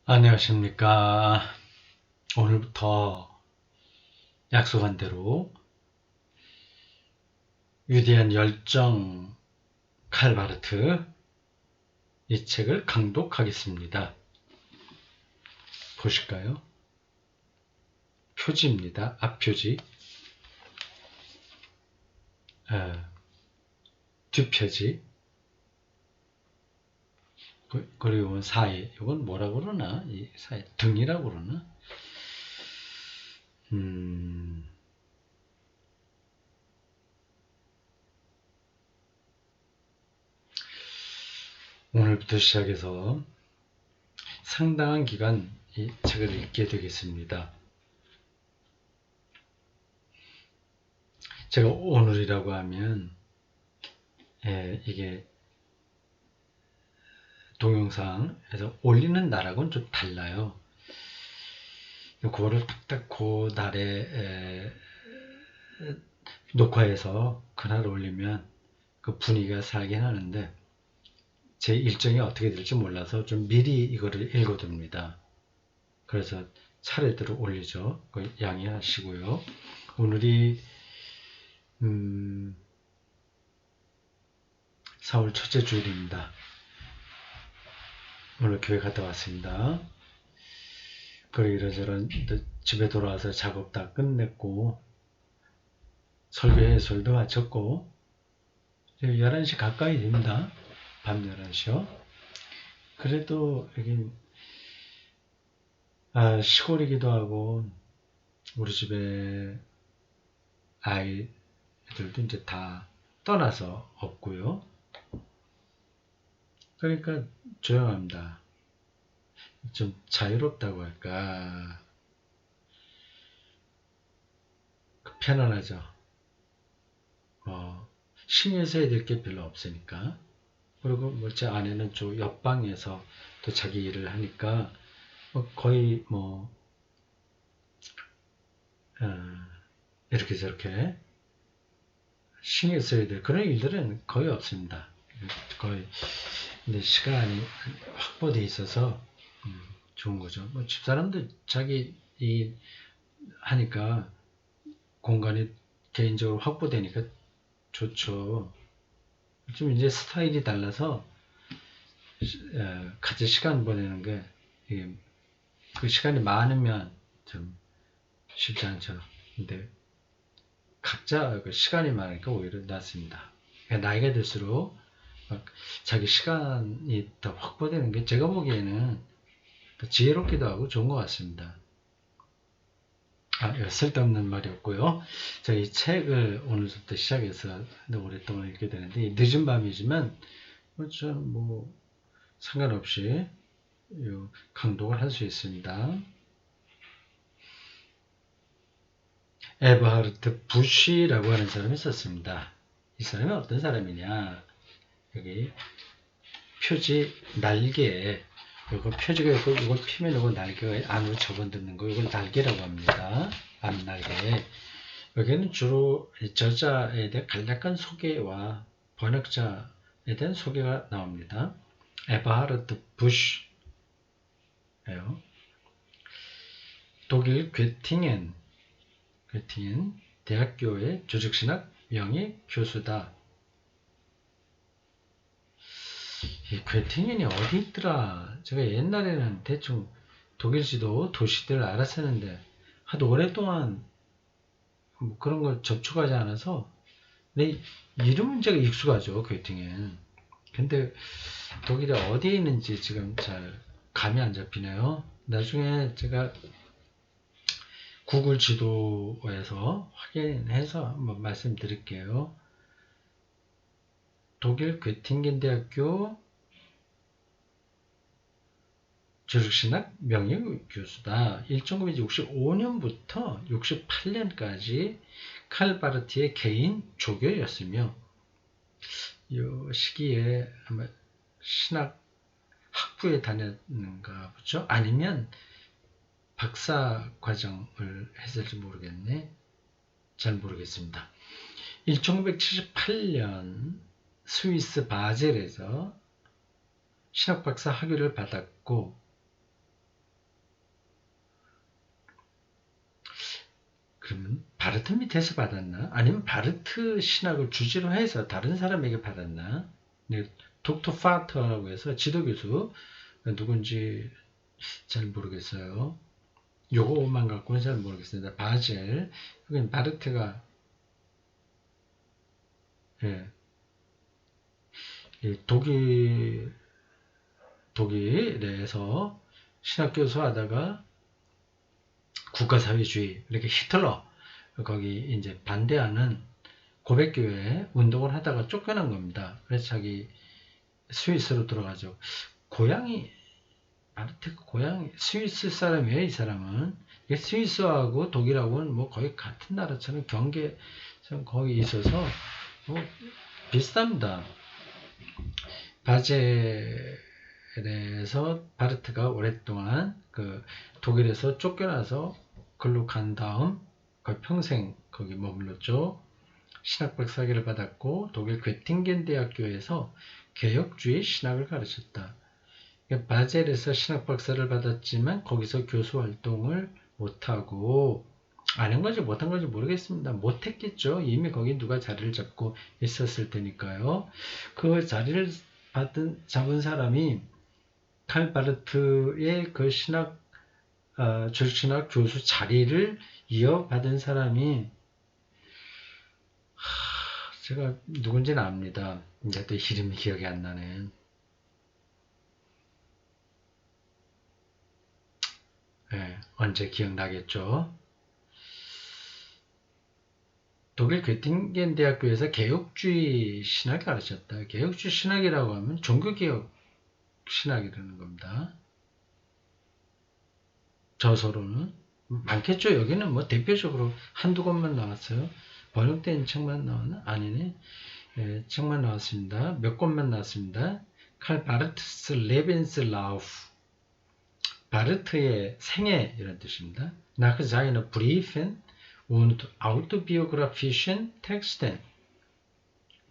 안녕하십니까. 오늘부터 약속한 대로 위대한 열정 칼바르트 이 책을 강독하겠습니다. 보실까요? 표지입니다. 앞표지. 뒷표지. 그리고 사이. 이건 뭐라고 그러나? 이 사이 등이라고 그러나? 오늘부터 시작해서 상당한 기간 이 책을 읽게 되겠습니다. 제가 오늘이라고 하면 이게 동영상에서 올리는 날하고는 좀 달라요. 그거를 딱딱 그 날에 녹화해서 그날 올리면 그 분위기가 살긴 하는데 제 일정이 어떻게 될지 몰라서 좀 미리 이거를 읽어둡니다. 그래서 차례대로 올리죠. 양해하시고요. 오늘이 4월 첫째 주일입니다. 오늘 교회 갔다 왔습니다. 그리고 이러저런 집에 돌아와서 작업 다 끝냈고 설교해설도 마쳤고 11시 가까이 됩니다. 밤 11시요. 그래도 여긴 시골이기도 하고 우리 집에 아이들도 이제 다 떠나서 없고요. 그러니까 조용합니다. 좀 자유롭다고 할까. 편안하죠. 신경 써야 될 게 별로 없으니까. 그리고 뭐 제 아내는 저 옆방에서 또 자기 일을 하니까 거의 이렇게 저렇게 신경 써야 될 그런 일들은 거의 없습니다. 거의 근데 시간이 확보돼 있어서 좋은 거죠. 뭐 집사람도 자기 일 하니까 공간이 개인적으로 확보되니까 좋죠. 좀 이제 스타일이 달라서 같이 시간 보내는 게 그 시간이 많으면 좀 쉽지 않죠. 근데 각자 그 시간이 많으니까 오히려 낫습니다. 그러니까 나이가 들수록 자기 시간이 더 확보되는 게 제가 보기에는 더 지혜롭기도 하고 좋은 것 같습니다. 쓸데없는 말이었고요. 자, 이 책을 오늘부터 시작해서 오랫동안 읽게 되는데 늦은 밤이지만 뭐 상관없이 강독을 할 수 있습니다. 에버하르트 부시라고 하는 사람이 썼습니다. 이 사람이 어떤 사람이냐? 여기 표지 날개, 이거 표지가 있고 이걸 피면 이거 날개가 안으로 접어드는 거, 이걸 날개라고 합니다. 앞날개. 여기는 주로 저자에 대한 간략한 소개와 번역자에 대한 소개가 나옵니다. 에버하르트 부시예요. 독일 괴팅엔 대학교의 조직신학 명예 교수다. 이 괴팅엔이 어디 있더라? 제가 옛날에는 대충 독일지도 도시들을 알았었는데 하도 오랫동안 뭐 그런 걸 접촉하지 않아서 내 이름은 제가 익숙하죠. 괴팅엔. 근데 독일이 어디에 있는지 지금 잘 감이 안 잡히네요. 나중에 제가 구글 지도에서 확인해서 한번 말씀드릴게요. 독일 괴팅겐 대학교 조직신학 명예교수다. 1965년부터 68년까지 칼바르트의 개인 조교였으며 이 시기에 아마 신학 학부에 다녔는가 보죠. 아니면 박사 과정을 했을지 모르겠네. 잘 모르겠습니다. 1978년 스위스 바젤에서 신학 박사 학위를 받았고 그러면 바르트 밑에서 받았나? 아니면 바르트 신학을 주제로 해서 다른 사람에게 받았나? 네, 독터 파터라고 해서 지도교수 누군지 잘 모르겠어요. 요거만 갖고는 잘 모르겠습니다. 바젤, 그건 바르트가 예, 독일에서 신학교수 하다가 국가사회주의, 이렇게 히틀러 거기 이제 반대하는 고백교회 운동을 하다가 쫓겨난 겁니다. 그래서 자기 스위스로 들어가죠. 고향이 바르트가 고향이 스위스 사람이에요. 이 사람은 스위스하고 독일하고는 뭐 거의 같은 나라처럼 경계 거기 있어서 뭐 비슷합니다. 바젤에서 바르트가 오랫동안 그 독일에서 쫓겨나서 글로 간 다음 거의 평생 거기 머물렀죠. 신학 박사학위를 받았고 독일 괴팅겐 대학교에서 개혁주의 신학을 가르쳤다. 바젤에서 신학 박사를 받았지만 거기서 교수 활동을 못하고 아는 건지 못한 건지 모르겠습니다. 못했겠죠. 이미 거기 누가 자리를 잡고 있었을 테니까요. 그 자리를 잡은 사람이 칼 바르트의 그 절신학 교수 자리를 이어받은 사람이 제가 누군지는 압니다. 이제 또 이름이 기억이 안 나네. 네, 언제 기억나겠죠? 독일 괴팅겐 대학교에서 개혁주의 신학을 가르쳤다. 개혁주의 신학이라고 하면 종교개혁 신학이라는 겁니다. 저서로는 많겠죠. 여기는 뭐 대표적으로 한두 권만 나왔어요. 번역된 책만 나왔나? 아니네. 예, 책만 나왔습니다. 몇 권만 나왔습니다. 칼 바르트스 레벤슬라우프, 바르트의 생애 이런 뜻입니다. Nach seinen Briefen und autobiografischen Texten,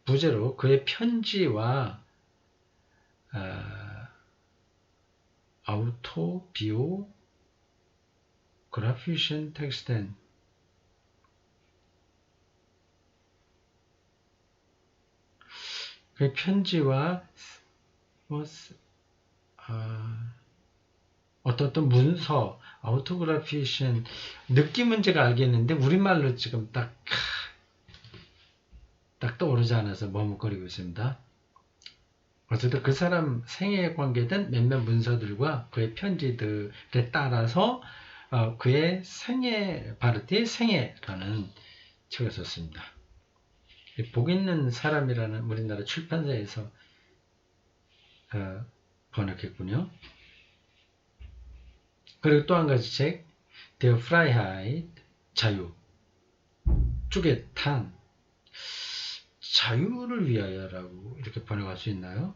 부제로 그의 편지와 autobiografischen Texten, 그 편지와 어떤 문서, 아우토그라피션, 느낌은 제가 알겠는데 우리말로 지금 딱 떠오르지 않아서 머뭇거리고 있습니다. 어쨌든 그 사람 생애에 관계된 몇몇 문서들과 그의 편지들에 따라서 그의 생애, 바르트의 생애라는 책을 썼습니다. 복 있는 사람이라는 우리나라 출판사에서 번역했군요. 그리고 또 한 가지 책, Der Freiheit, 자유, 쭈겟탄, 자유를 위하여라고 이렇게 번역할 수 있나요?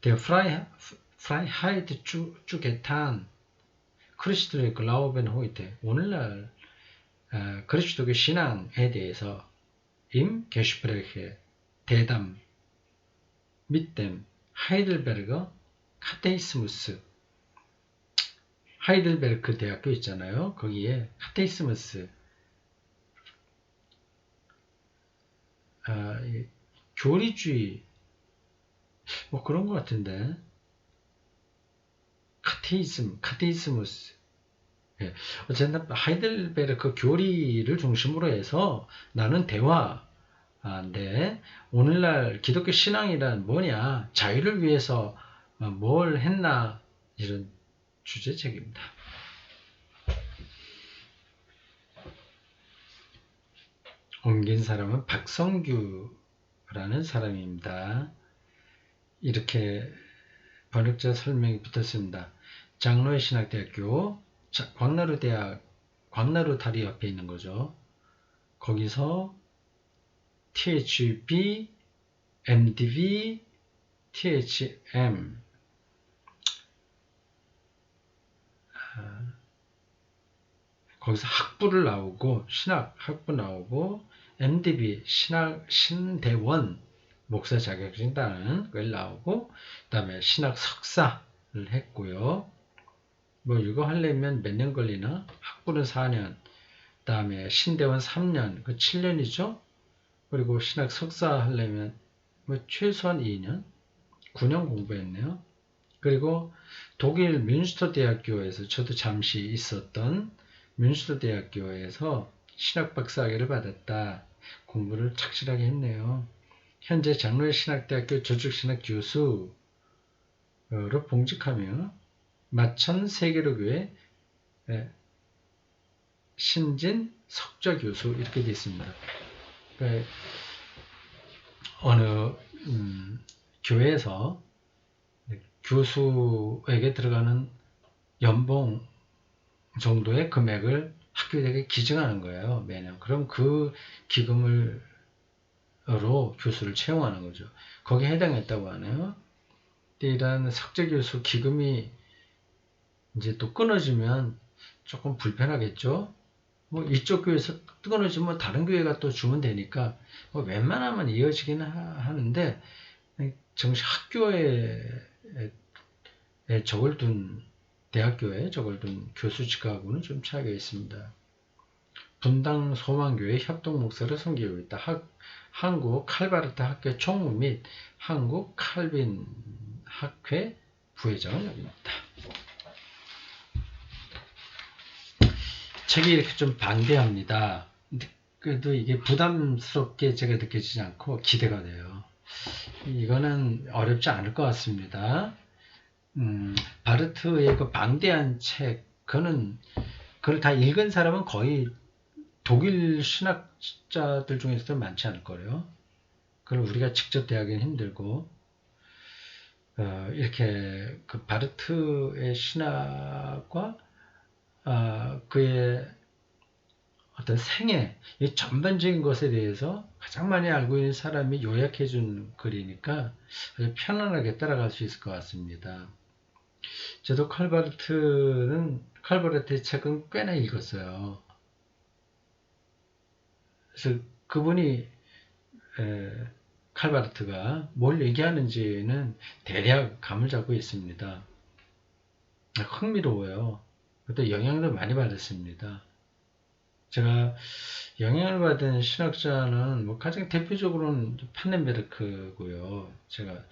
Der Freiheit 쭈겟탄, 크리스토의 글라우벤 호이테, 오늘날 그리스도교 신앙에 대해서 임 게슈프레헤, 대담, 밑댐, 하이델베르거, 카테이스무스, 하이델베르크 대학교 있잖아요. 거기에 카테이스무스, 교리주의 뭐 그런 것 같은데, 카테이스무스. 예. 어쨌든 하이델베르크 교리를 중심으로 해서 나는 대화인데, 오늘날 기독교 신앙이란 뭐냐, 자유를 위해서 뭘 했나, 이런 주제책입니다. 옮긴 사람은 박성규라는 사람입니다. 이렇게 번역자 설명이 붙었습니다. 장로의 신학대학교, 광나루 다리 옆에 있는 거죠. 거기서 THB, MDV, THM, 거기서 학부를 나오고, 신학 학부 나오고, MDB, 신대원 목사 자격증 따는 걸 나오고, 그 다음에 신학 석사를 했고요. 뭐 이거 하려면 몇 년 걸리나? 학부는 4년, 그 다음에 신대원 3년, 그 7년이죠. 그리고 신학 석사 하려면 뭐 최소한 2년, 9년 공부했네요. 그리고 독일 뮌스터 대학교에서 저도 잠시 있었던 뮌스터 대학교에서 신학 박사학위를 받았다. 공부를 착실하게 했네요. 현재 장로회 신학대학교 조직신학 교수로 봉직하며 마천 세계로교회 신진 석좌 교수 이렇게 되어 있습니다. 그러니까 어느 교회에서 교수에게 들어가는 연봉 정도의 금액을 학교에게 기증하는 거예요. 매년. 그럼 그 기금으로 교수를 채용하는 거죠. 거기에 해당했다고 하네요. 이런 석좌 교수 기금이 이제 또 끊어지면 조금 불편하겠죠. 뭐 이쪽 교회에서 끊어지면 다른 교회가 또 주면 되니까 뭐 웬만하면 이어지긴 하는데 정식 학교에 적을 둔 대학교에 적을 둔 교수직하고는 좀 차이가 있습니다. 분당 소망교회 협동 목사로 섬기고 있다. 한국 칼바르트 학교 총무 및 한국 칼빈 학회 부회장을 역임합니다. 책이 이렇게 좀 방대합니다. 그래도 이게 부담스럽게 제가 느껴지지 않고 기대가 돼요. 이거는 어렵지 않을 것 같습니다. 바르트의 그 방대한 책, 그걸 다 읽은 사람은 거의 독일 신학자들 중에서도 많지 않을 거예요. 그걸 우리가 직접 대하기는 힘들고, 이렇게 그 바르트의 신학과 그의 어떤 생애, 이 전반적인 것에 대해서 가장 많이 알고 있는 사람이 요약해 준 글이니까 아주 편안하게 따라갈 수 있을 것 같습니다. 저도 칼바르트의 책은 꽤나 읽었어요. 그래서 그분이 칼바르트가 뭘 얘기하는지는 대략 감을 잡고 있습니다. 흥미로워요. 또 영향도 많이 받았습니다. 제가 영향을 받은 신학자는 뭐 가장 대표적으로는 판넨베르크고요. 제가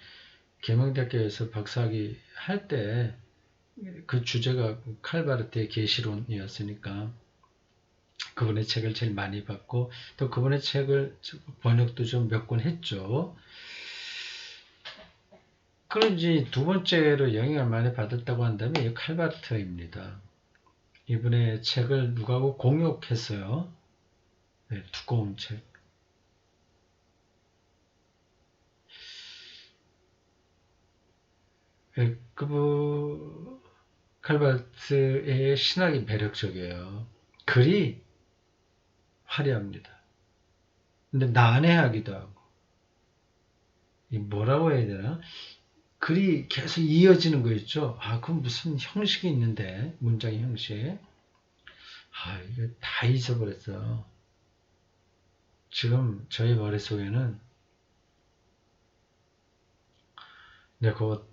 계명대학교에서 박사학위 할 때 그 주제가 칼바르트의 계시론이었으니까 그분의 책을 제일 많이 봤고 또 그분의 책을 번역도 좀 몇 권 했죠. 그런지 두 번째로 영향을 많이 받았다고 한다면 이 칼바르트입니다. 이분의 책을 누구하고 공유했어요. 네, 두꺼운 책. 칼바르트의 신학이 매력적이에요. 글이 화려합니다. 근데 난해하기도 하고. 뭐라고 해야 되나? 글이 계속 이어지는 거 있죠? 그건 무슨 형식이 있는데, 문장의 형식. 이거 다 잊어버렸어. 지금 저희 머릿속에는, 곧,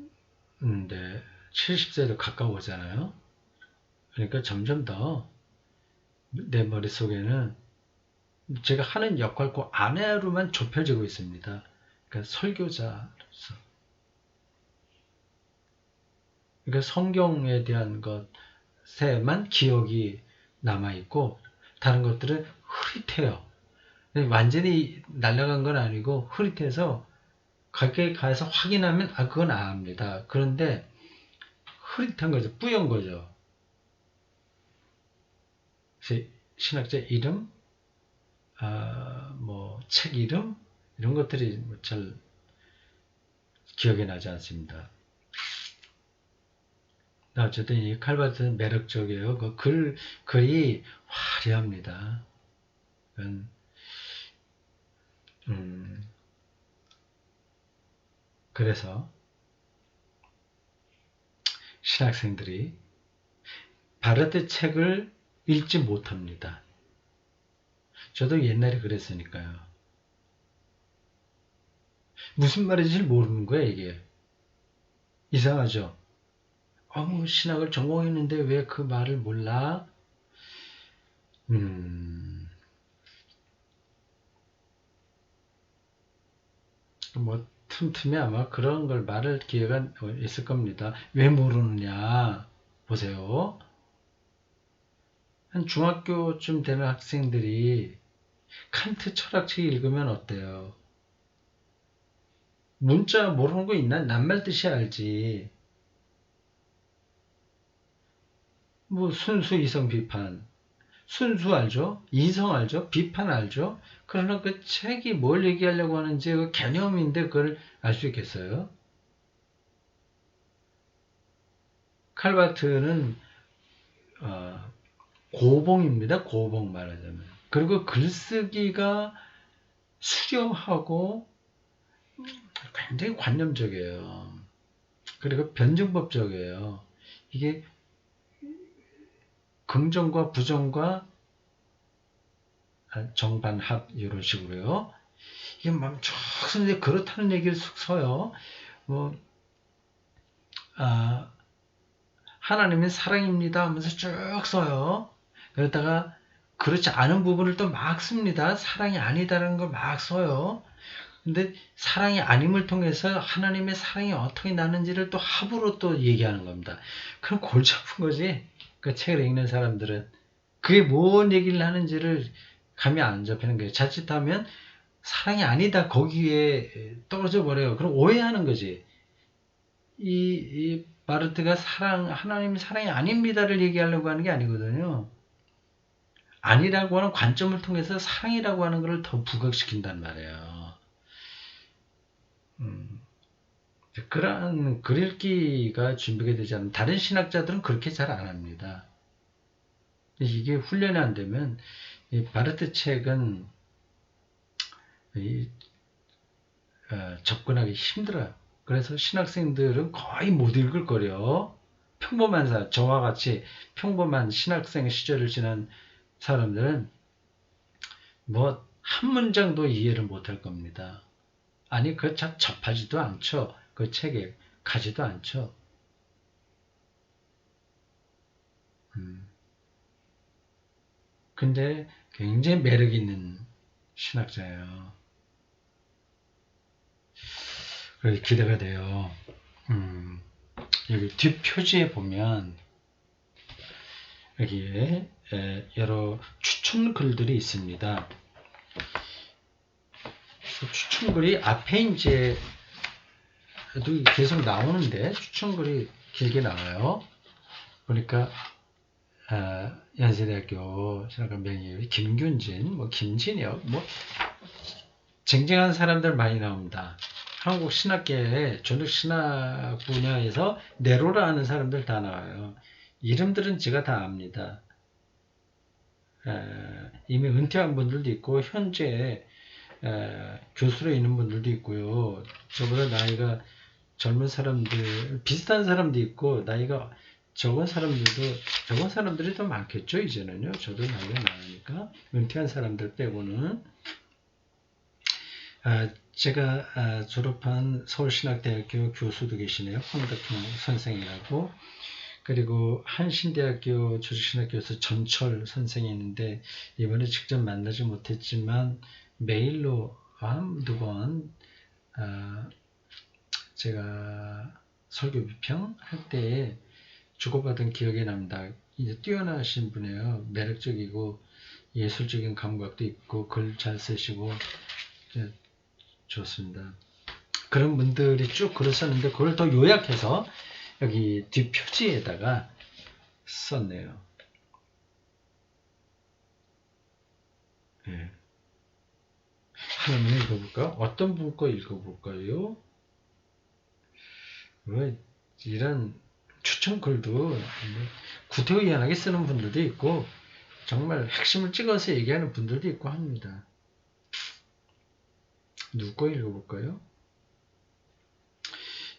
70세도 가까워오잖아요. 그러니까 점점 더 내 머릿속에는 제가 하는 역할과 안으로만 좁혀지고 있습니다. 그러니까 설교자로서. 그러니까 성경에 대한 것에만 기억이 남아있고 다른 것들은 흐릿해요. 완전히 날아간 건 아니고 흐릿해서 가까이 가서 확인하면 그건 압니다. 그런데 흐릿한 거죠. 뿌연 거죠. 신학자 이름, 책 이름 이런 것들이 잘 기억이 나지 않습니다. 어쨌든 이 칼바르트는 매력적이에요. 글이 화려합니다. 그래서 신학생들이 바르트 책을 읽지 못합니다. 저도 옛날에 그랬으니까요. 무슨 말인지 모르는 거예요, 이게. 이상하죠? 신학을 전공했는데 왜 그 말을 몰라? 뭐 틈틈이 아마 그런 걸 말할 기회가 있을 겁니다. 왜 모르느냐? 보세요. 한 중학교쯤 되는 학생들이 칸트 철학책 읽으면 어때요? 문자 모르는 거 있나? 낱말 뜻이 알지. 뭐 순수 이성 비판. 순수 알죠? 이성 알죠? 비판 알죠? 그러나 그 책이 뭘 얘기하려고 하는지 그 개념인데 그걸 알 수 있겠어요? 칼바트는 고봉입니다. 고봉 말하자면. 그리고 글쓰기가 수려하고 굉장히 관념적이에요. 그리고 변증법적이에요. 이게 긍정과 부정과 정반합 이런 식으로요. 이게 막 쭉 쓰는데 그렇다는 얘기를 쑥 써요. 뭐 하나님은 사랑입니다 하면서 쭉 써요. 그러다가 그렇지 않은 부분을 또 막 씁니다. 사랑이 아니다라는 걸 막 써요. 근데 사랑이 아님을 통해서 하나님의 사랑이 어떻게 나는지를 또 합으로 또 얘기하는 겁니다. 그럼 골치 아픈 거지. 그 책을 읽는 사람들은 그게 뭔 얘기를 하는지를 감이 안 잡히는 거예요. 자칫하면 사랑이 아니다 거기에 떨어져 버려요. 그럼 오해하는 거지. 이 바르트가 하나님 사랑이 아닙니다를 얘기하려고 하는 게 아니거든요. 아니라고 하는 관점을 통해서 사랑이라고 하는 것을 더 부각시킨단 말이에요. 그러한 글읽기가 준비가 되지 않으면 다른 신학자들은 그렇게 잘 안 합니다. 이게 훈련이 안 되면 이 바르트 책은 접근하기 힘들어요. 그래서 신학생들은 거의 못 읽을 거려. 평범한 저와 같이 평범한 신학생 시절을 지난 사람들은 뭐 한 문장도 이해를 못할 겁니다. 아니 그 참 접하지도 않죠. 그 책에 가지도 않죠. 근데 굉장히 매력 있는 신학자예요. 그래서 기대가 돼요. 여기 뒷표지에 보면 여기에 여러 추천 글들이 있습니다. 추천글이 앞에 이제 계속 나오는데 추천글이 길게 나와요. 보니까 연세대학교 신학과 명예의 김균진, 뭐 김진혁, 뭐 쟁쟁한 사람들 많이 나옵니다. 한국 신학계에 전국 신학 분야에서 내로라 하는 사람들 다 나와요. 이름들은 제가 다 압니다. 이미 은퇴한 분들도 있고 현재 교수로 있는 분들도 있고요. 저보다 나이가 젊은 사람들, 비슷한 사람도 있고 나이가 적은 사람들이 더 많겠죠. 이제는요. 저도 나이가 많으니까 은퇴한 사람들 빼고는 제가 졸업한 서울신학대학교 교수도 계시네요. 황덕형 선생이라고. 그리고 한신대학교 조직신학교에서 전철 선생이 있는데 이번에 직접 만나지 못했지만 메일로 한두 번 제가 설교 비평 할 때에 주고받은 기억이 납니다. 이제 뛰어나신 분이에요. 매력적이고 예술적인 감각도 있고 글 잘 쓰시고 좋습니다. 그런 분들이 쭉 글을 썼는데 그걸 더 요약해서 여기 뒷표지에다가 썼네요. 네. 하나만 읽어볼까요? 어떤 분 거 읽어볼까요? 이런 추천 글도 구태의연하게 쓰는 분들도 있고 정말 핵심을 찍어서 얘기하는 분들도 있고 합니다. 누구 거 읽어볼까요?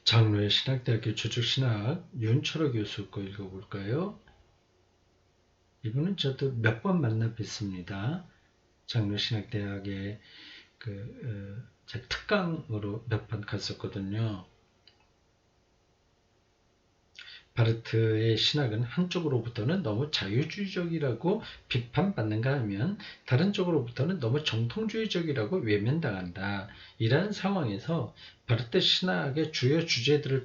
장로의 신학대학교 조직신학 윤철호 교수 거 읽어볼까요? 이분은 저도 몇 번 만나 뵀습니다. 장로신학대학에 제 특강으로 몇 번 갔었거든요. 바르트의 신학은 한쪽으로부터는 너무 자유주의적이라고 비판받는가 하면 다른 쪽으로부터는 너무 정통주의적이라고 외면당한다. 이러한 상황에서 바르트 신학의 주요 주제들과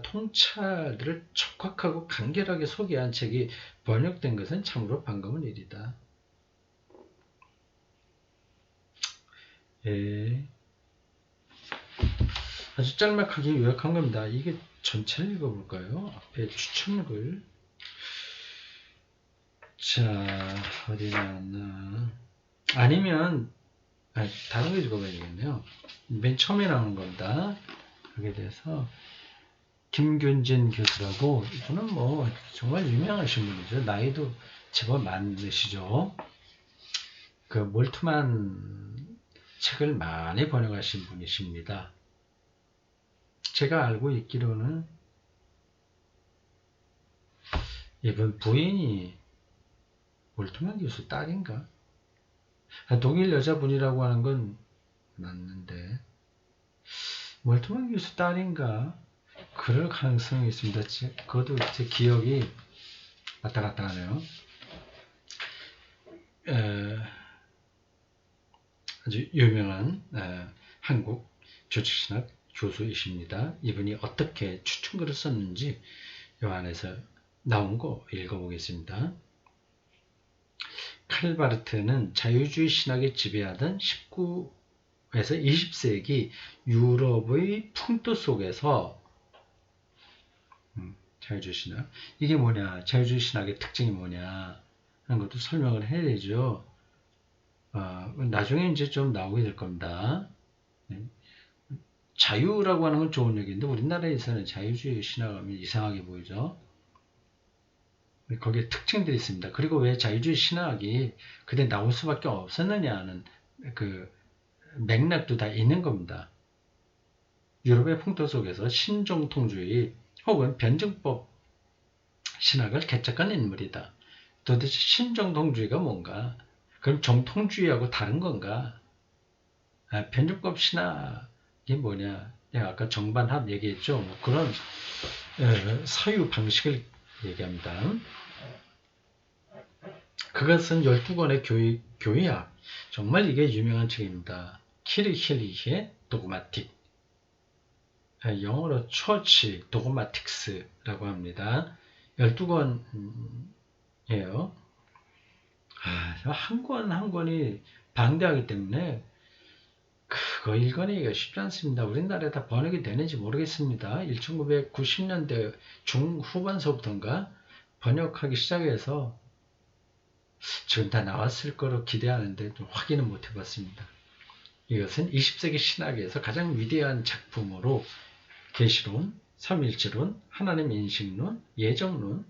통찰들을 적확하고 간결하게 소개한 책이 번역된 것은 참으로 반가운 일이다. 예. 아주 짤막하게 요약한 겁니다. 이게 전체를 읽어볼까요? 앞에 추천글. 자, 어디 나왔나. 아니면, 다른 거 읽어봐야겠네요. 맨 처음에 나오는 겁니다. 여기에 대해서. 김균진 교수라고, 이분은 뭐, 정말 유명하신 분이죠. 나이도 제법 많으시죠. 그, 몰트만 책을 많이 번역하신 분이십니다. 제가 알고 있기로는 이분 부인이 몰트만 교수 딸인가? 독일 여자분이라고 하는 건 맞는데 몰트만 교수 딸인가? 그럴 가능성이 있습니다. 그것도 제 기억이 왔다 갔다 하네요. 아주 유명한 한국 조직신학 교수이십니다. 이분이 어떻게 추천글을 썼는지 이 안에서 나온 거 읽어보겠습니다. 칼 바르트는 자유주의 신학이 지배하던 19에서 20세기 유럽의 풍토 속에서 자유주의 신학, 이게 뭐냐, 자유주의 신학의 특징이 뭐냐 하는 것도 설명을 해야 되죠. 나중에 이제 좀 나오게 될 겁니다. 자유라고 하는 건 좋은 얘기인데 우리나라에서는 자유주의 신학하면 이상하게 보이죠. 거기에 특징들이 있습니다. 그리고 왜 자유주의 신학이 그때 나올 수밖에 없었느냐는 그 맥락도 다 있는 겁니다. 유럽의 풍토 속에서 신정통주의 혹은 변증법 신학을 개척한 인물이다. 도대체 신정통주의가 뭔가? 그럼 정통주의하고 다른 건가? 변증법 신학이 뭐냐? 내가 아까 정반합 얘기했죠. 뭐 그런 사유 방식을 얘기합니다. 그것은 12권의 교회학. 정말 이게 유명한 책입니다. 키르힐리히의 도그마틱. 영어로 처치 도그마틱스라고 합니다. 12권이에요. 한 권 한 권이 방대하기 때문에 그거 읽어내기가 쉽지 않습니다. 우리나라에 다 번역이 되는지 모르겠습니다. 1990년대 중후반서부터인가 번역하기 시작해서 지금 다 나왔을 거로 기대하는데 좀 확인은 못 해봤습니다. 이것은 20세기 신학에서 가장 위대한 작품으로 계시론, 삼일체론, 하나님 인식론, 예정론,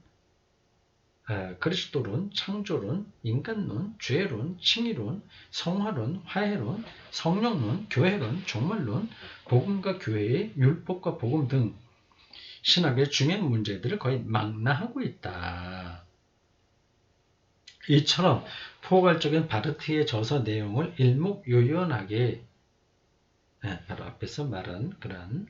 그리스도론, 창조론, 인간론, 죄론, 칭의론, 성화론, 화해론, 성령론, 교회론, 종말론, 복음과 교회의 율법과 복음 등 신학의 중요한 문제들을 거의 망라하고 있다. 이처럼 포괄적인 바르트의 저서 내용을 일목요연하게 바로 앞에서 말한 그러한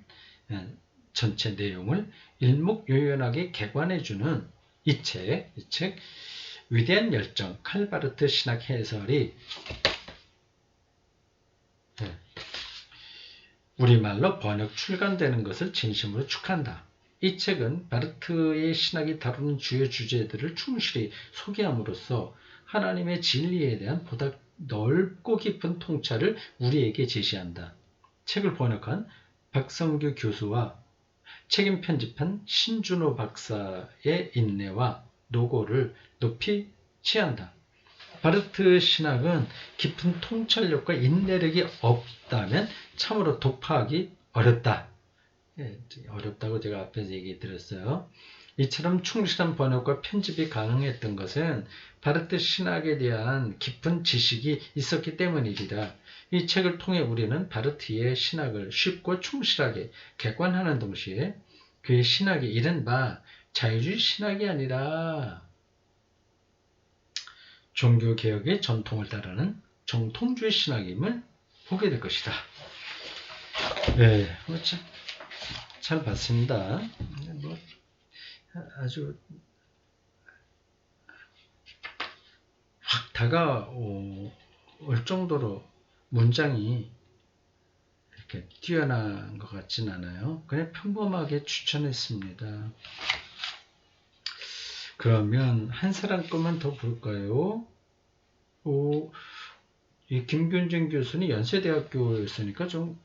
전체 내용을 일목요연하게 개관해주는 이 책 위대한 열정 칼 바르트 신학 해설이 우리말로 번역 출간되는 것을 진심으로 축하한다. 이 책은 바르트의 신학이 다루는 주요 주제들을 충실히 소개함으로써 하나님의 진리에 대한 보다 넓고 깊은 통찰을 우리에게 제시한다. 책을 번역한 박성규 교수와 책임 편집한 신준호 박사의 인내와 노고를 높이 취한다. 바르트 신학은 깊은 통찰력과 인내력이 없다면 참으로 독파하기 어렵다. 어렵다고 제가 앞에서 얘기 드렸어요. 이처럼 충실한 번역과 편집이 가능했던 것은 바르트 신학에 대한 깊은 지식이 있었기 때문이다. 이 책을 통해 우리는 바르트의 신학을 쉽고 충실하게 객관하는 동시에 그의 신학이 이른바 자유주의 신학이 아니라 종교개혁의 전통을 따르는 정통주의 신학임을 보게 될 것이다. 네, 잘 봤습니다. 뭐 아주 확 다가올 정도로 문장이 이렇게 뛰어난 것 같진 않아요. 그냥 평범하게 추천했습니다. 그러면 한 사람 것만 더 볼까요? 이 김균진 교수는 연세대학교였으니까 좀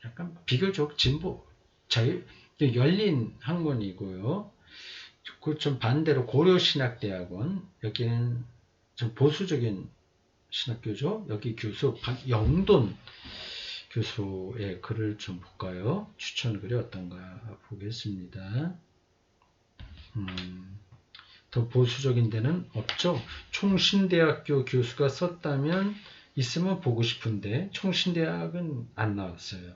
약간 비교적 진보, 자유, 열린 학문이고요. 그 좀 반대로 고려신학대학원, 여기는 좀 보수적인 신학교죠. 여기 교수 박영돈 교수의 글을 좀 볼까요? 추천글이 어떤가 보겠습니다. 더 보수적인 데는 없죠. 총신대학교 교수가 썼다면 있으면 보고 싶은데 총신대학은 안 나왔어요.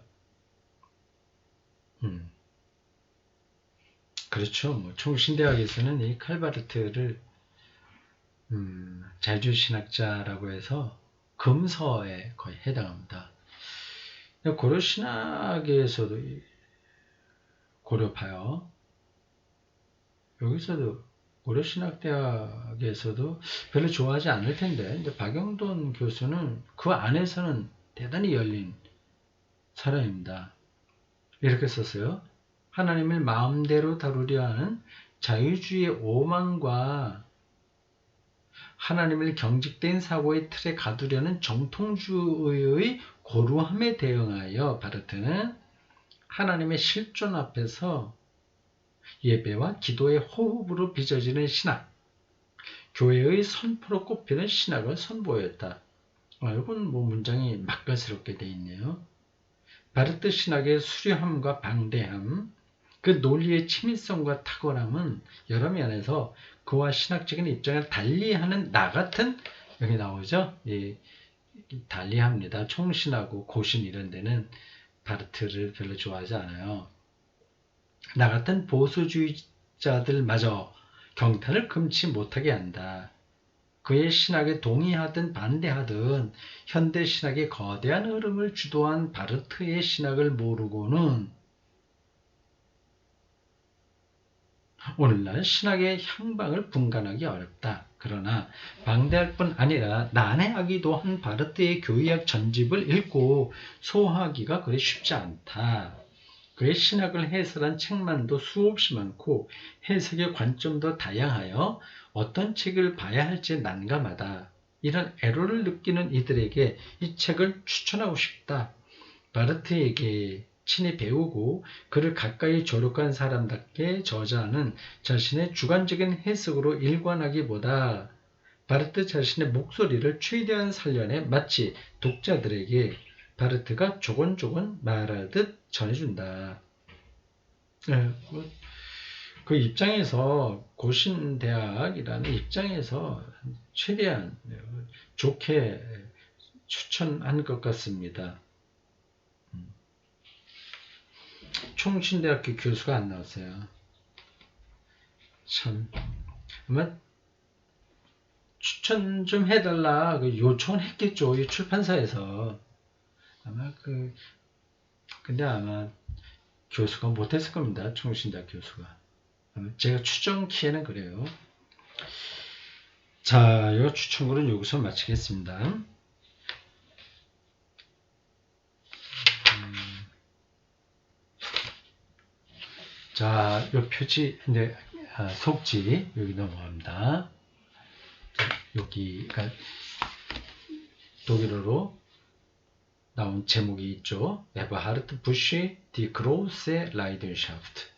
그렇죠. 뭐 총신대학에서는 이 칼바르트를 자주신학자라고 해서 금서에 거의 해당합니다. 고려신학에서도 고려봐요. 여기서도 고려신학대학에서도 별로 좋아하지 않을 텐데, 근데 박영돈 교수는 그 안에서는 대단히 열린 사람입니다. 이렇게 썼어요. 하나님을 마음대로 다루려 하는 자유주의의 오만과 하나님을 경직된 사고의 틀에 가두려는 정통주의의 고루함에 대응하여 바르트는 하나님의 실존 앞에서 예배와 기도의 호흡으로 빚어지는 신학, 교회의 선포로 꼽히는 신학을 선보였다. 이건 뭐 문장이 맛깔스럽게 되어 있네요. 바르트 신학의 수려함과 방대함, 그 논리의 치밀성과 탁월함은 여러 면에서 그와 신학적인 입장을 달리하는 나 같은, 여기 나오죠? 달리합니다. 총신하고 고신 이런 데는 바르트를 별로 좋아하지 않아요. 나 같은 보수주의자들마저 경탄을 금치 못하게 한다. 그의 신학에 동의하든 반대하든 현대 신학의 거대한 흐름을 주도한 바르트의 신학을 모르고는 오늘날 신학의 향방을 분간하기 어렵다. 그러나 방대할 뿐 아니라 난해하기도 한 바르트의 교의학 전집을 읽고 소화하기가 그리 쉽지 않다. 그의 신학을 해설한 책만도 수없이 많고 해석의 관점도 다양하여 어떤 책을 봐야 할지 난감하다. 이런 애로를 느끼는 이들에게 이 책을 추천하고 싶다. 바르트에게 친히 배우고 그를 가까이 조력한 사람답게 저자는 자신의 주관적인 해석으로 일관하기보다 바르트 자신의 목소리를 최대한 살려내 마치 독자들에게 바르트가 조곤조곤 말하듯 전해준다. 그 입장에서 고신대학이라는 입장에서 최대한 좋게 추천한 것 같습니다. 총신대학교 교수가 안 나왔어요. 참 아마 추천 좀 해달라 요청을 했겠죠. 이 출판사에서. 아마 근데 아마 교수가 못했을 겁니다. 총신대학 교수가. 제가 추정 키에는 그래요. 자, 이 추천글은 여기서 마치겠습니다. 자, 이 표지, 속지, 여기 넘어갑니다. 여기가 독일어로 나온 제목이 있죠. 에버하르트 부시 디 그로세 라이덴샤프트.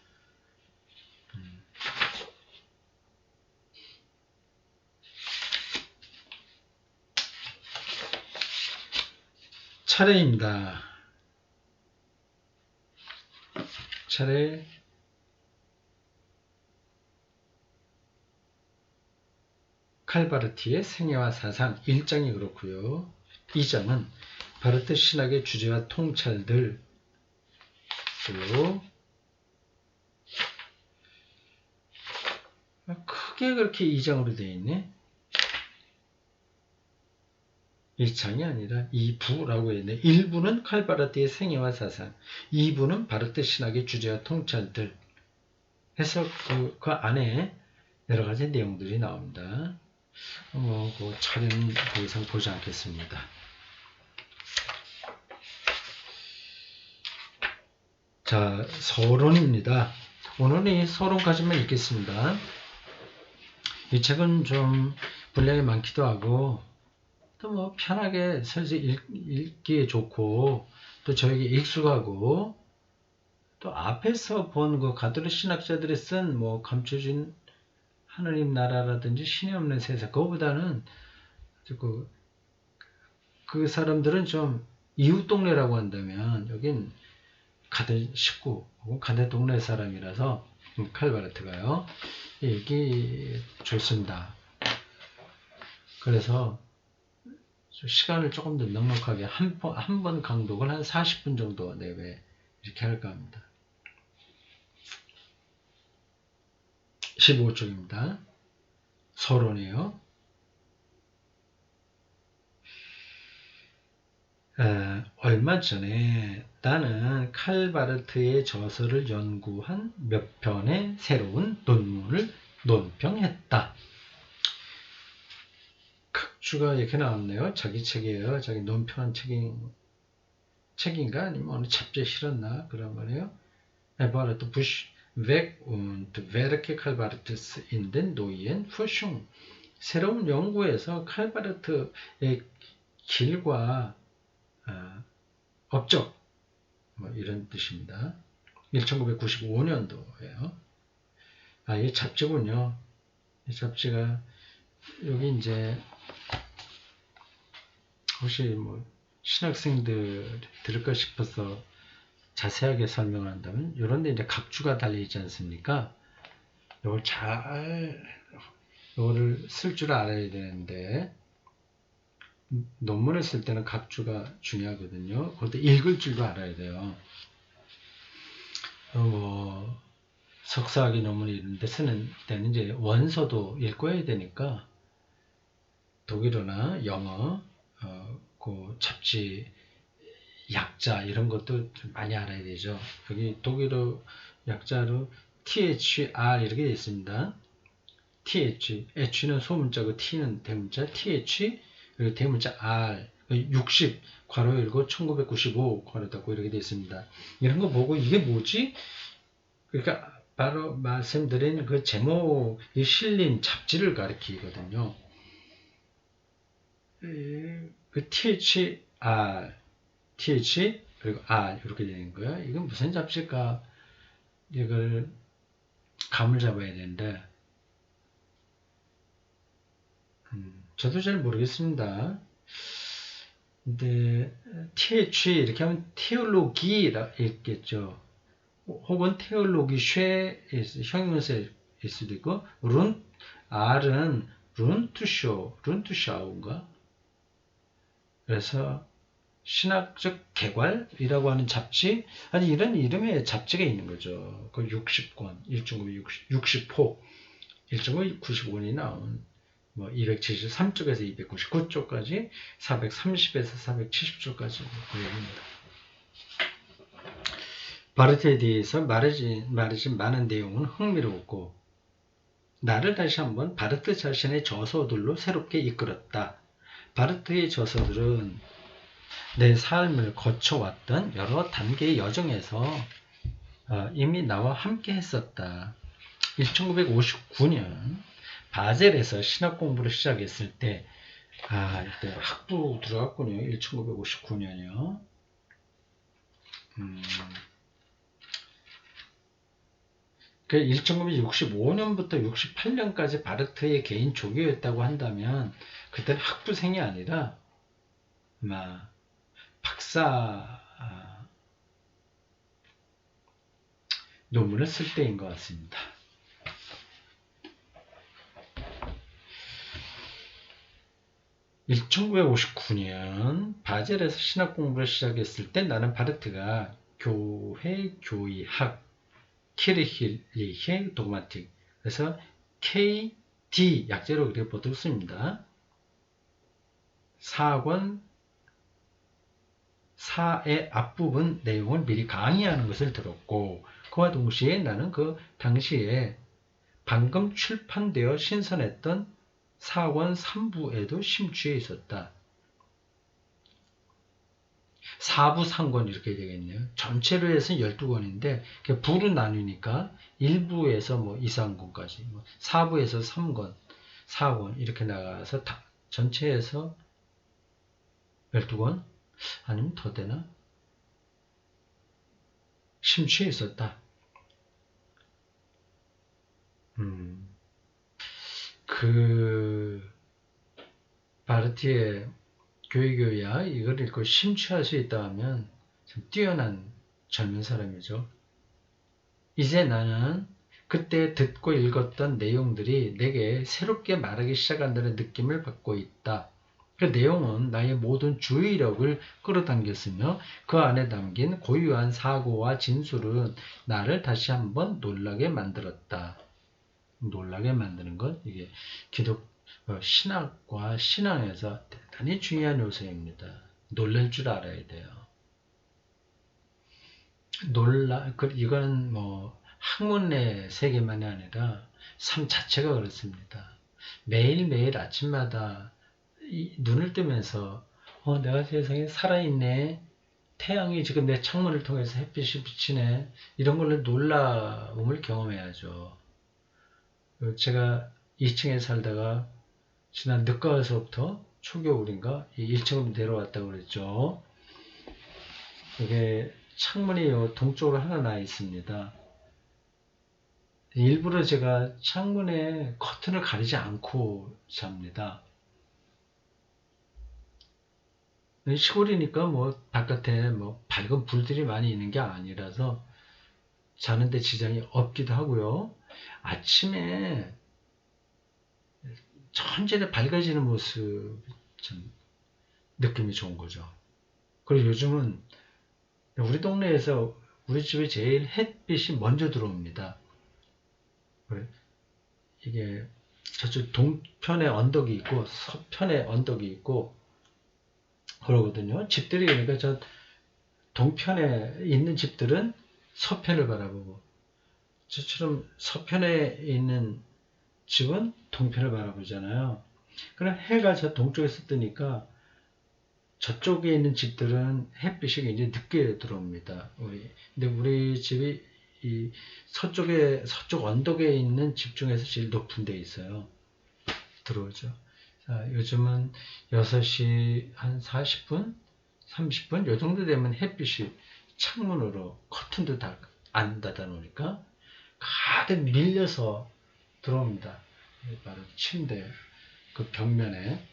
차례입니다. 차례. 칼바르트의 생애와 사상 1장이 그렇고요. 2장은 바르트 신학의 주제와 통찰들, 그리고 크게 그렇게 2장으로 되어 있네. 1장이 아니라 2부라고 했네. 1부는 칼바르트의 생애와 사상, 2부는 바르트 신학의 주제와 통찰들. 해서 그 안에 여러 가지 내용들이 나옵니다. 그 차례는 더 이상 보지 않겠습니다. 자, 서론입니다. 오늘은 이 서론까지만 읽겠습니다. 이 책은 좀 분량이 많기도 하고 또 뭐 편하게 사실 읽기에 좋고 또 저에게 익숙하고 또 앞에서 본 그 가톨릭 신학자들이 쓴 뭐 감춰진 하느님 나라라든지 신이 없는 세상 그거보다는 그 사람들은 좀 이웃 동네라고 한다면 여긴 가든 식구 혹은 가든 동네 사람이라서 칼바르트가요 읽기 좋습니다. 그래서 시간을 조금 더 넉넉하게 한 번 강독을 한 40분 정도 내외 이렇게 할까 합니다. 15쪽입니다. 서론이에요. 얼마 전에 나는 칼바르트의 저서를 연구한 몇 편의 새로운 논문을 논평했다. 각주가 이렇게 나왔네요. 자기 책이에요. 자기 논평한 책인가? 아니면 어느 잡지에 실었나? 그런 거네요. Eberhard Busch weg und Werke Calvartes in den neuen Forschung. 새로운 연구에서 칼바르트의 길과 업적 뭐 이런 뜻입니다. 1995년도예요. 이 잡지군요. 이 잡지가 여기 이제 혹시 뭐 신학생들 들을까 싶어서 자세하게 설명을 한다면 이런 데 이제 각주가 달려 있지 않습니까? 이거를 쓸 줄 알아야 되는데 논문을 쓸 때는 각주가 중요하거든요. 그것도 읽을 줄도 알아야 돼요. 석사학위 논문 이런 데 쓰는 때는 이제 원서도 읽어야 되니까 독일어나 영어, 그 잡지 약자 이런 것도 좀 많이 알아야 되죠. 여기 독일어 약자로 THR 이렇게 되어 있습니다. H는 소문자고 T는 대문자, TH 그리고 대문자 R 60 괄호 열고 1995 괄호 닫고 이렇게 되어 있습니다. 이런 거 보고 이게 뭐지? 그러니까 바로 말씀드린 그 제목이 실린 잡지를 가리키거든요. 그 THR TH 그리고 R 이렇게 되는 거야. 이건 무슨 잡지일까? 이걸 감을 잡아야 되는데 저도 잘 모르겠습니다. 근데 TH 이렇게 하면 테올로기라 읽겠죠. 혹은 테올로기 쉐 형용사일 수도 있고 R은 룬투샤우인가? 그래서 신학적 개괄이라고 하는 잡지 아니 이런 이름의 잡지가 있는 거죠. 그 60권 1.9 1.95이 나온 뭐 273쪽에서 299쪽까지 430에서 470쪽까지 보여줍니다. 바르트에 대해서 말해진 많은 내용은 흥미로웠고 나를 다시 한번 바르트 자신의 저서들로 새롭게 이끌었다. 바르트의 저서들은 내 삶을 거쳐왔던 여러 단계의 여정에서 이미 나와 함께 했었다. 1959년 바젤에서 신학 공부를 시작했을 때 이때 학부 들어갔군요. 1959년이요. 그 1965년부터 68년까지 바르트의 개인 조교였다고 한다면 그때는 학부생이 아니라 아마 박사 논문을 쓸 때인 것 같습니다. 1959년 바젤에서 신학 공부를 시작했을 때 나는 바르트가 교회 교의학 키르힐리헤 도그마틱 그래서 KD 약제로 이렇게 보통 씁니다. 4권 사의 앞부분 내용을 미리 강의하는 것을 들었고 그와 동시에 나는 그 당시에 방금 출판되어 신선했던 4권 3부에도 심취해 있었다. 4부 3권 이렇게 되겠네요. 전체로 해서 12권인데 부로 나누니까 1부에서 뭐 2, 3권까지 4부에서 3권, 4권 이렇게 나가서 다 전체에서 12권 아니면 더 되나? 심취해 있었다. 그 바르티의 교회교야 이걸 읽고 심취할 수 있다 하면 참 뛰어난 젊은 사람이죠. 이제 나는 그때 듣고 읽었던 내용들이 내게 새롭게 말하기 시작한다는 느낌을 받고 있다. 그 내용은 나의 모든 주의력을 끌어당겼으며 그 안에 담긴 고유한 사고와 진술은 나를 다시 한번 놀라게 만들었다. 놀라게 만드는 것, 이게 신학과 신앙에서 대단히 중요한 요소입니다. 놀랄 줄 알아야 돼요. 이건 뭐 학문의 세계만이 아니라 삶 자체가 그렇습니다. 매일매일 아침마다 눈을 뜨면서 내가 세상에 살아있네. 태양이 지금 내 창문을 통해서 햇빛이 비치네. 이런 걸로 놀라움을 경험해야죠. 제가 2층에 살다가 지난 늦가을서부터 초겨울인가 1층으로 내려왔다고 그랬죠. 이게 창문이 동쪽으로 하나 나 있습니다. 일부러 제가 창문에 커튼을 가리지 않고 잡니다. 시골이니까 뭐 바깥에 뭐 밝은 불들이 많이 있는 게 아니라서 자는데 지장이 없기도 하고요. 아침에 천천히 밝아지는 모습 참 느낌이 좋은 거죠. 그리고 요즘은 우리 동네에서 우리 집에 제일 햇빛이 먼저 들어옵니다. 이게 저쪽 동편에 언덕이 있고 서편에 언덕이 있고 그러거든요. 집들이 그러니까 저 동편에 있는 집들은 서편을 바라보고 저처럼 서편에 있는 집은 동편을 바라보잖아요. 그럼 해가 저 동쪽에서 뜨니까 저쪽에 있는 집들은 햇빛이 굉장히 늦게 들어옵니다. 근데 우리 집이 이 서쪽 언덕에 있는 집 중에서 제일 높은 데 있어요. 들어오죠. 자, 요즘은 6시 한 40분, 30분 요 정도 되면 햇빛이 창문으로 커튼도 다 안 닫아 놓으니까 가득 밀려서 들어옵니다. 바로 침대 그 벽면에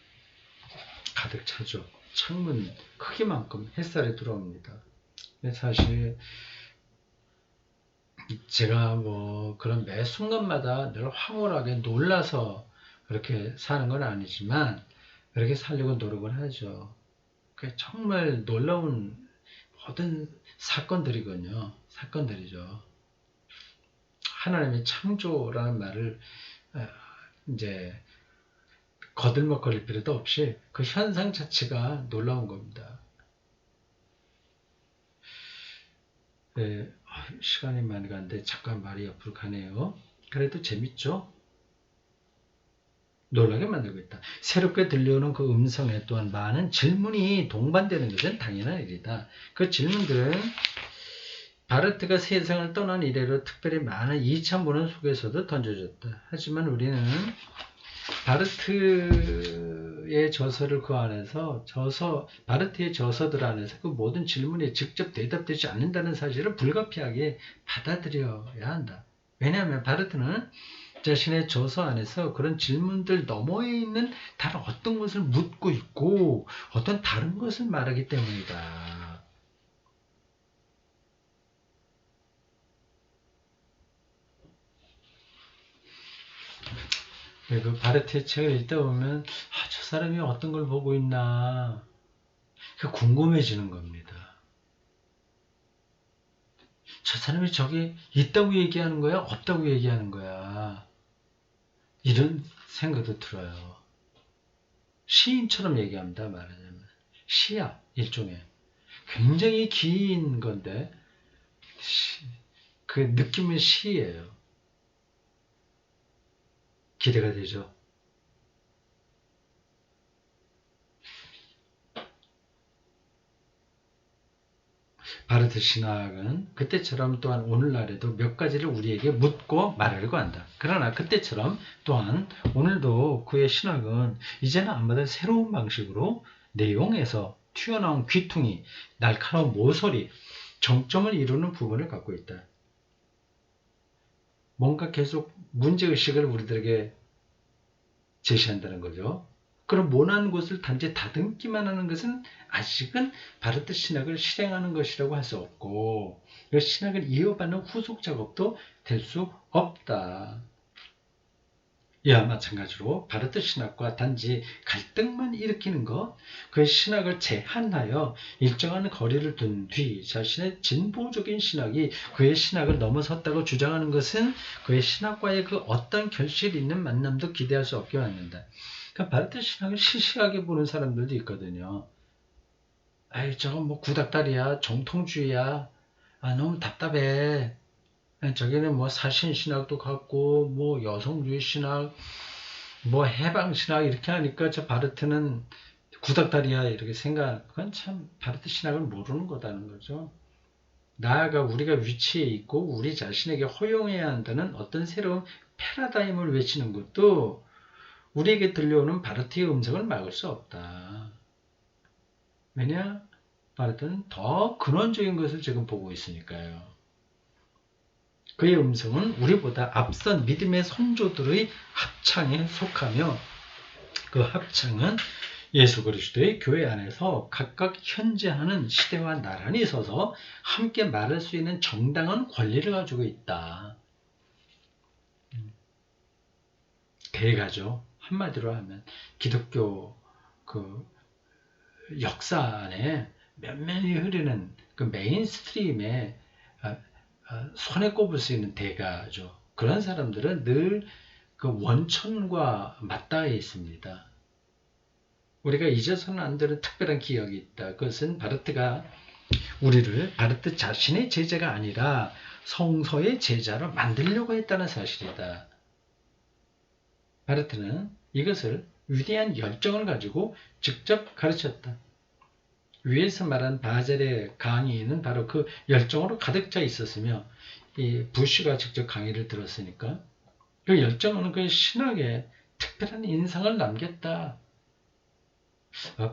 가득 차죠. 창문 크기만큼 햇살이 들어옵니다. 근데 사실 제가 뭐 그런 매 순간마다 늘 황홀하게 놀라서 그렇게 사는 건 아니지만 그렇게 살려고 노력을 하죠. 그게 정말 놀라운 모든 사건들이군요. 사건들이죠. 하나님의 창조라는 말을 이제 거들먹거릴 필요도 없이 그 현상 자체가 놀라운 겁니다. 네, 시간이 많이 가는데 잠깐 말이 옆으로 가네요. 그래도 재밌죠? 놀라게 만들고 있다. 새롭게 들려오는 그 음성에 또한 많은 질문이 동반되는 것은 당연한 일이다. 그 질문들은 바르트가 세상을 떠난 이래로 특별히 많은 이참문헌 속에서도 던져졌다. 하지만 우리는 바르트의 저서를 그 안에서 바르트의 저서들 안에서 그 모든 질문에 직접 대답되지 않는다는 사실을 불가피하게 받아들여야 한다. 왜냐하면 바르트는 자신의 저서 안에서 그런 질문들 너머에 있는 다른 어떤 것을 묻고 있고 어떤 다른 것을 말하기 때문이다. 그 바르트의 책을 읽다 보면 저 사람이 어떤 걸 보고 있나 궁금해지는 겁니다. 저 사람이 저기 있다고 얘기하는 거야? 없다고 얘기하는 거야? 이런 생각도 들어요. 시인처럼 얘기합니다. 말하자면 시야 일종의. 굉장히 긴 건데 그 느낌은 시예요. 기대가 되죠. 바르트 신학은 그때처럼 또한 오늘날에도 몇 가지를 우리에게 묻고 말하려고 한다. 그러나 그때처럼 또한 오늘도 그의 신학은 이제는 아마도 새로운 방식으로 내용에서 튀어나온 귀퉁이, 날카로운 모서리, 정점을 이루는 부분을 갖고 있다. 뭔가 계속 문제의식을 우리들에게 제시한다는 거죠. 그럼 모난 곳을 단지 다듬기만 하는 것은 아직은 바르트 신학을 실행하는 것이라고 할 수 없고 그 신학을 이어받는 후속 작업도 될 수 없다. 이와 마찬가지로 바르트 신학과 단지 갈등만 일으키는 것, 그의 신학을 제한하여 일정한 거리를 둔 뒤 자신의 진보적인 신학이 그의 신학을 넘어섰다고 주장하는 것은 그의 신학과의 그 어떤 결실 있는 만남도 기대할 수 없게 만든다. 그러니까 바르트 신학을 시시하게 보는 사람들도 있거든요. 아이 저건 뭐 구닥다리야, 정통주의야, 아 너무 답답해. 저기는 뭐 사신신학도 갖고 뭐 여성주의 신학 뭐 해방신학 이렇게 하니까 저 바르트는 구닥다리야 이렇게 생각. 그건 참 바르트 신학을 모르는 거다는 거죠. 나아가 우리가 위치에 있고 우리 자신에게 허용해야 한다는 어떤 새로운 패러다임을 외치는 것도 우리에게 들려오는 바르트의 음성을 막을 수 없다. 왜냐? 바르트는 더 근원적인 것을 지금 보고 있으니까요. 그의 음성은 우리보다 앞선 믿음의 선조들의 합창에 속하며 그 합창은 예수 그리스도의 교회 안에서 각각 현재하는 시대와 나란히 서서 함께 말할 수 있는 정당한 권리를 가지고 있다. 대가죠. 한마디로 하면 기독교 그 역사 안에 면면이 흐르는 그 메인스트림에 손에 꼽을 수 있는 대가죠. 그런 사람들은 늘 그 원천과 맞닿아 있습니다. 우리가 잊어서는 안 되는 특별한 기억이 있다. 그것은 바르트가 우리를 바르트 자신의 제자가 아니라 성서의 제자로 만들려고 했다는 사실이다. 바르트는 이것을 위대한 열정을 가지고 직접 가르쳤다. 위에서 말한 바젤의 강의는 바로 그 열정으로 가득 차 있었으며 이 부시가 직접 강의를 들었으니까 그 열정은 그 신학에 특별한 인상을 남겼다.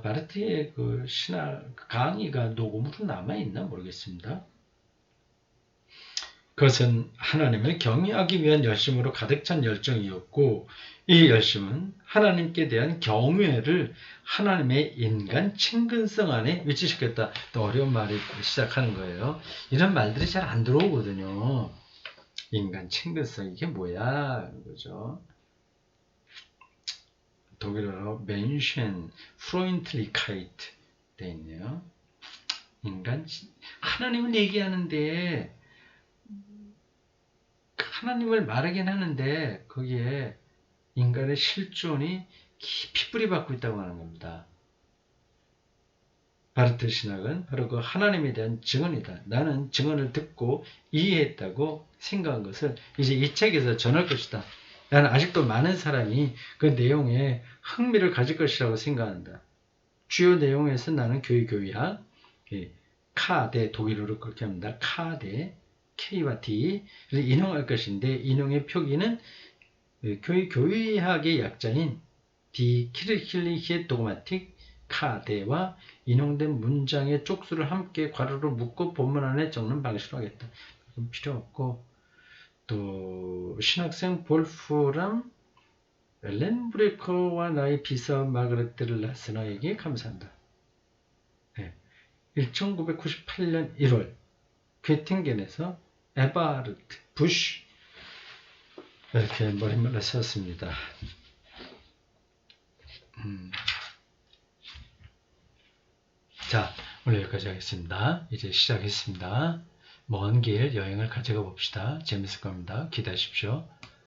바르트의 그 신학 강의가 녹음으로 남아있나 모르겠습니다. 그것은 하나님을 경외하기 위한 열심으로 가득 찬 열정이었고 이 열심은 하나님께 대한 경외를 하나님의 인간 친근성 안에 위치시켰다. 또 어려운 말이 시작하는 거예요. 이런 말들이 잘 안 들어오거든요. 인간 친근성 이게 뭐야? 그죠? 독일어로 Menschen Freundlichkeit 돼 있네요. 인간 하나님을 얘기하는데 하나님을 말하긴 하는데 거기에 인간의 실존이 깊이 뿌리박고 있다고 하는 겁니다. 바르트 신학은 바로 그 하나님에 대한 증언이다. 나는 증언을 듣고 이해했다고 생각한 것을 이제 이 책에서 전할 것이다. 나는 아직도 많은 사람이 그 내용에 흥미를 가질 것이라고 생각한다. 주요 내용에서 나는 교회학, 카데 독일어로 그렇게 합니다. 카데 K와 D를 인용할 것인데 인용의 표기는 교회학의 약자인 Die kirchliche Dogmatik 카데와 인용된 문장의 쪽수를 함께 괄호로 묶고 본문 안에 적는 방식으로 하겠다. 그건 필요 없고 또 신학생 볼프람 렌브레커와 나의 비서 마그레트를 라스너에게 감사한다. 1998년 1월 괴팅겐에서 에바르트 부쉬 이렇게 머릿말을 썼습니다. 자, 오늘 여기까지 하겠습니다. 이제 시작했습니다. 먼 길 여행을 가져가 봅시다. 재밌을 겁니다. 기대하십시오.